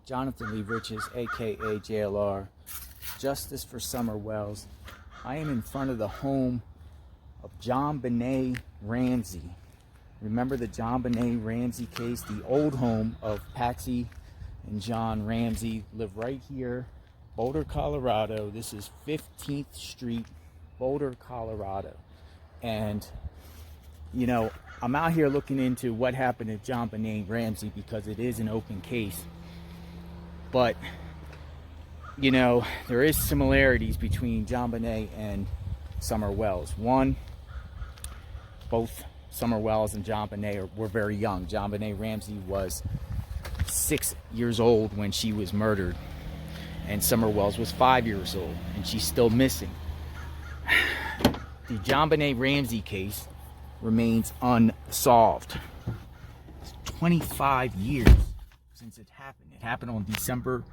Jonathan Lee Riches, aka JLR, Justice for Summer Wells. I am in front of the home of Jon Benet Ramsey. Remember the Jon Benet Ramsey case? The old home of Patsy and Jon Ramsey live right here, Boulder, Colorado. This is 15th Street, Boulder, Colorado. And, you know, I'm out here looking into what happened to Jon Benet Ramsey because it is an open case. But, you know, there is similarities between Jon Benet and Summer Wells. One, both Summer Wells and Jon Benet were very young. Jon Benet Ramsey was 6 years old when she was murdered, and Summer Wells was 5 years old, and she's still missing. The Jon Benet Ramsey case remains unsolved. It's 25 years since it happened. It happened on December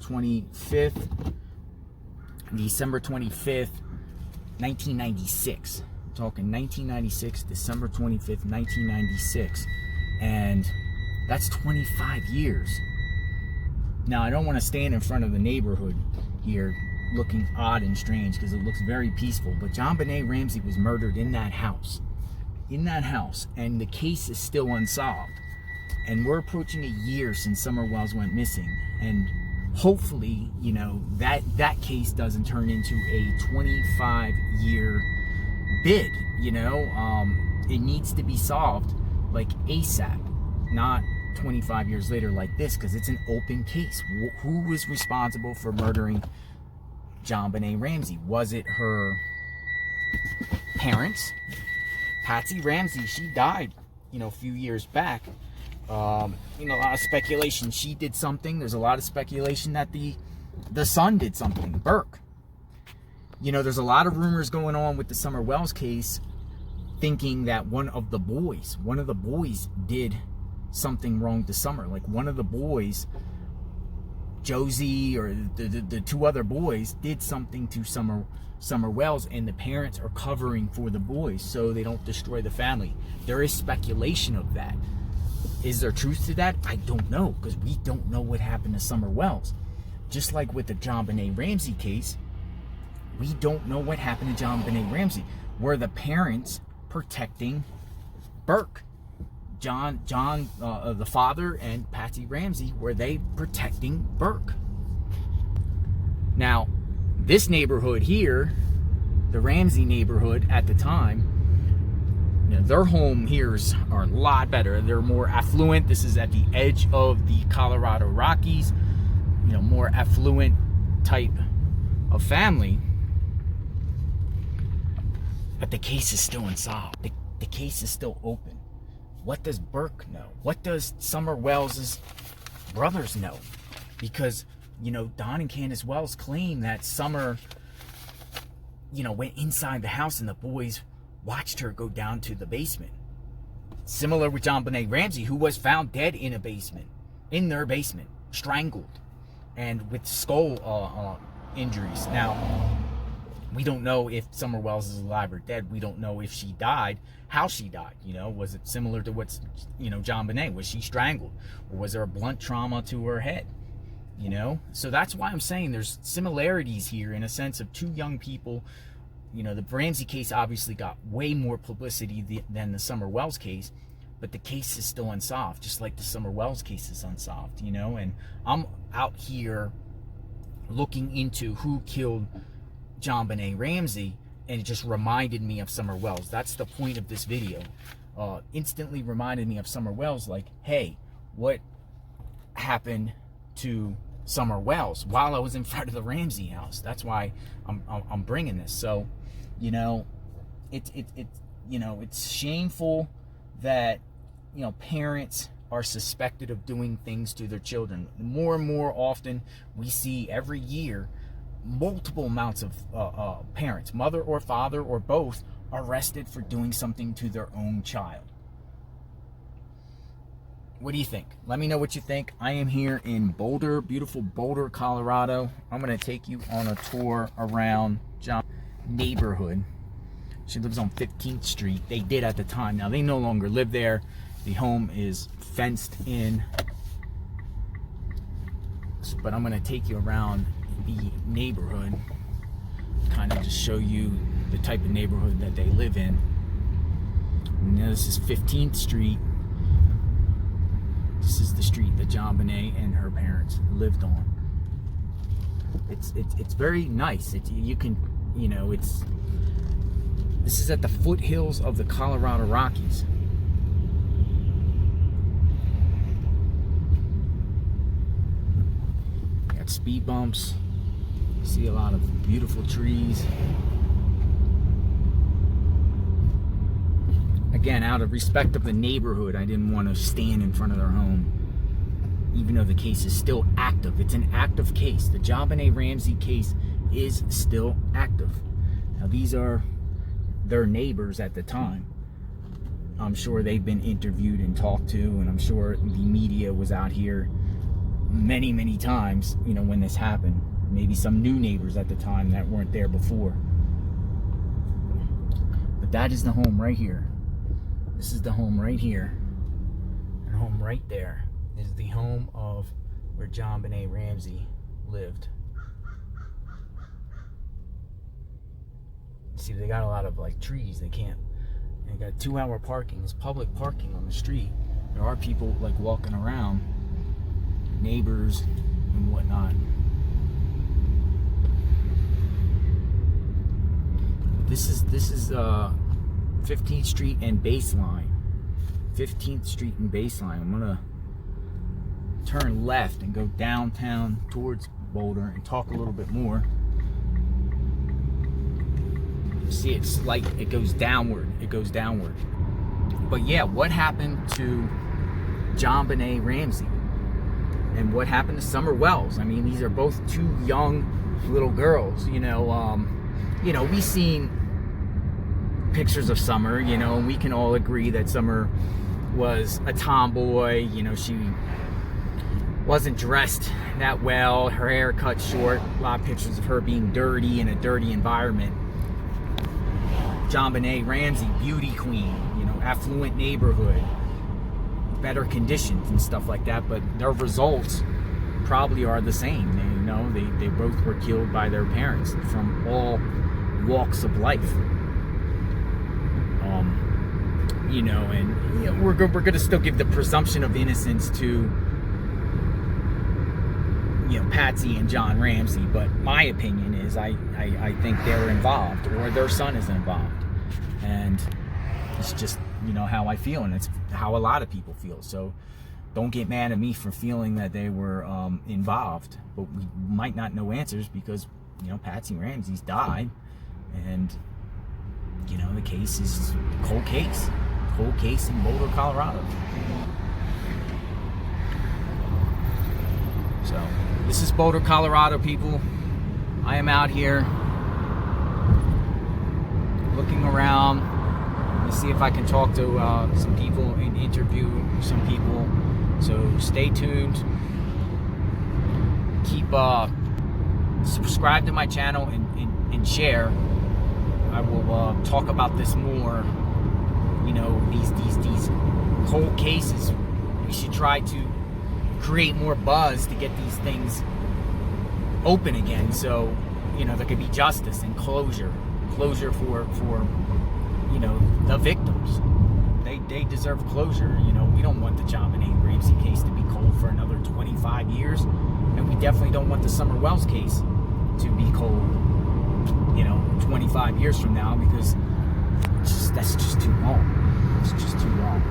25th, 1996. I'm talking 1996, December 25th, 1996. And that's 25 years. Now, I don't want to stand in front of the neighborhood here looking odd and strange because it looks very peaceful, but Jon Benet Ramsey was murdered in that house. And the case is still unsolved. And we're approaching a year since Summer Wells went missing. And hopefully, you know, that case doesn't turn into a 25-year bid. You know, it needs to be solved like ASAP, not 25 years later like this, because it's an open case. Who was responsible for murdering Jon Benet Ramsey? Was it her parents? Patsy Ramsey, she died, you know, a few years back. You know, a lot of speculation she did something. There's a lot of speculation that the son did something, Burke. You know, there's a lot of rumors going on with the Summer Wells case, thinking that one of the boys did something wrong to Summer. Like one of the boys, Josie, or the two other boys did something to Summer Wells, and the parents are covering for the boys so they don't destroy the family. There is speculation of that. Is there truth to that? I don't know, because we don't know what happened to Summer Wells. Just like with the Jon Benet Ramsey case, we don't know what happened to Jon Benet Ramsey. Were the parents protecting Burke? The father and Patsy Ramsey, were they protecting Burke? Now, this neighborhood here, the Ramsey neighborhood at the time, you know, their home here's are a lot better. They're more affluent. This is at the edge of the Colorado Rockies. You know, more affluent type of family. But the case is still unsolved. The case is still open. What does Burke know? What does Summer Wells' brothers know? Because, you know, Don and Candace Wells claim that Summer, you know, went inside the house and the boys watched her go down to the basement. Similar with Jon Benet Ramsey, who was found dead in a basement, in their basement, strangled, and with skull injuries. Now, we don't know if Summer Wells is alive or dead. We don't know if she died, how she died. You know, was it similar to what's, you know, Jon Benet? Was she strangled? Or was there a blunt trauma to her head? You know? So that's why I'm saying there's similarities here in a sense of two young people. You know, the Ramsey case obviously got way more publicity than the Summer Wells case, but the case is still unsolved, just like the Summer Wells case is unsolved, you know? And I'm out here looking into who killed Jon Benet Ramsey, and it just reminded me of Summer Wells. That's the point of this video. Instantly reminded me of Summer Wells, like, hey, what happened to Summer Wells while I was in front of the Ramsey house? That's why I'm bringing this. So, you know, it's shameful that, you know, parents are suspected of doing things to their children. More and more often, we see every year multiple amounts of parents, mother or father or both, arrested for doing something to their own child. What do you think? Let me know what you think. I am here in Boulder, beautiful Boulder, Colorado. I'm going to take you on a tour around Jon's neighborhood. She lives on 15th Street. They did at the time. Now, they no longer live there. The home is fenced in. but I'm going to take you around the neighborhood, kind of just show you the type of neighborhood that they live in. Now this is 15th Street. This is the street that Jon Benet and her parents lived on. It's very nice. You can, you know, this is at the foothills of the Colorado Rockies. Got speed bumps. You see a lot of beautiful trees. Again, out of respect of the neighborhood, I didn't want to stand in front of their home, even though the case is still active. It's an active case. The Jon Benet Ramsey case is still active. Now, these are their neighbors at the time. I'm sure they've been interviewed and talked to, and I'm sure the media was out here many, many times, you know, when this happened. Maybe some new neighbors at the time that weren't there before. But that is the home right here. This is the home right here. And home right there is the home of where Jon Benet Ramsey lived. See, they got a lot of like trees. They got 2-hour parking. It's public parking on the street. There are people like walking around, neighbors and whatnot. This is 15th Street and Baseline. 15th Street and Baseline. I'm gonna turn left and go downtown towards Boulder and talk a little bit more. See, it's like it goes downward. It goes downward. But yeah, what happened to Jon Benet Ramsey? And what happened to Summer Wells? I mean, these are both two young little girls. You know, we've seen pictures of Summer, you know, and we can all agree that Summer was a tomboy. You know, she wasn't dressed that well, her hair cut short, a lot of pictures of her being dirty in a dirty environment. Jon Benet Ramsey, beauty queen, you know, affluent neighborhood, better conditions and stuff like that, but their results probably are the same. They both were killed by their parents from all walks of life. We're going to still give the presumption of innocence to, you know, Patsy and Jon Ramsey, but my opinion is I think they're involved, or their son is involved, and it's just, you know, how I feel, and it's how a lot of people feel. So don't get mad at me for feeling that they were involved, but we might not know answers because, you know, Patsy Ramsey's died, and, you know, the case is a cold case in Boulder, Colorado. So this is Boulder, Colorado, people. I am out here looking around. Let me see if I can talk to some people and interview some people. So stay tuned. Keep subscribe to my channel and share. I will talk about this more. You know, these cold cases. We should try to create more buzz to get these things open again, so, you know, there could be justice and closure for you know, the victims. They deserve closure. You know, we don't want the Jon Benet Ramsey case to be cold for another 25 years, and we definitely don't want the Summer Wells case to be cold, you know, 25 years from now, because that's just too long. It's just too long.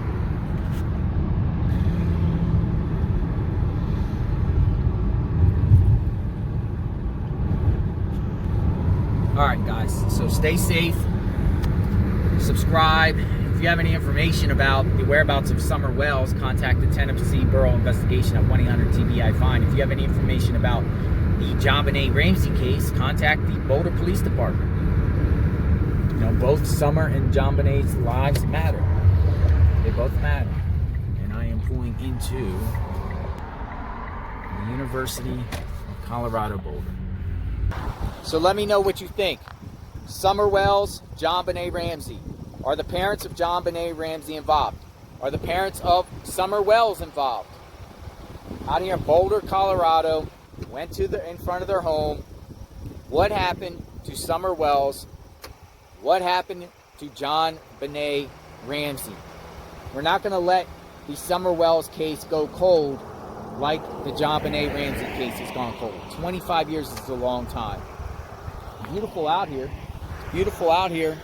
Alright guys, so stay safe, subscribe. If you have any information about the whereabouts of Summer Wells, contact the Tennessee Borough Investigation at 1-800-TBI-FIND. If you have any information about the Jon Benet Ramsey case, contact the Boulder Police Department. You know, both Summer and Jon Benet's lives matter. They both matter. And I am pulling into the University of Colorado Boulder. So let me know what you think. Summer Wells, Jon Benet Ramsey. Are the parents of Jon Benet Ramsey involved? Are the parents of Summer Wells involved? Out here in Boulder, Colorado, went to in front of their home. What happened to Summer Wells? What happened to Jon Benet Ramsey? We're not going to let the Summer Wells case go cold like the Jon Benet Ramsey case has gone cold. 25 years is a long time. Beautiful out here. Beautiful out here.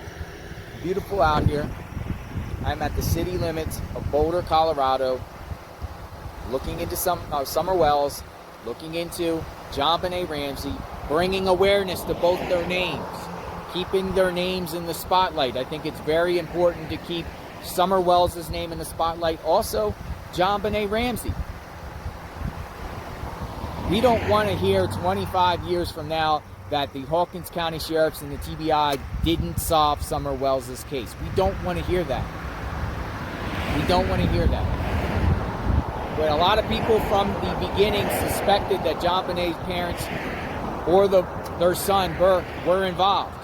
Beautiful out here. I'm at the city limits of Boulder, Colorado, looking into Summer Wells, looking into Jon Benet Ramsey, bringing awareness to both their names, keeping their names in the spotlight. I think it's very important to keep Summer Wells' name in the spotlight. Also, Jon Benet Ramsey. We don't want to hear 25 years from now that the Hawkins County Sheriffs and the TBI didn't solve Summer Wells' case. We don't want to hear that. We don't want to hear that. But a lot of people from the beginning suspected that Jon Benet's parents or their son, Burke, were involved.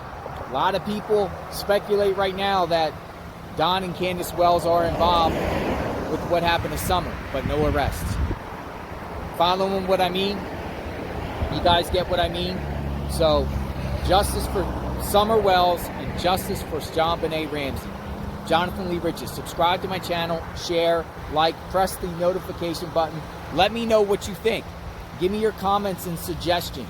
A lot of people speculate right now that Don and Candace Wells are involved with what happened to Summer, but no arrests. Following what I mean? You guys get what I mean? So, justice for Summer Wells and justice for Jon Benet Ramsey. Jonathan Lee Riches. Subscribe to my channel, share, like, press the notification button. Let me know what you think. Give me your comments and suggestions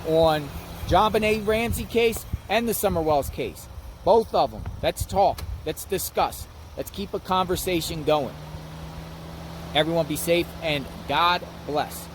on Jon Benet Ramsey case and the Summer Wells case. Both of them. Let's talk. Let's discuss. Let's keep a conversation going. Everyone be safe and God bless.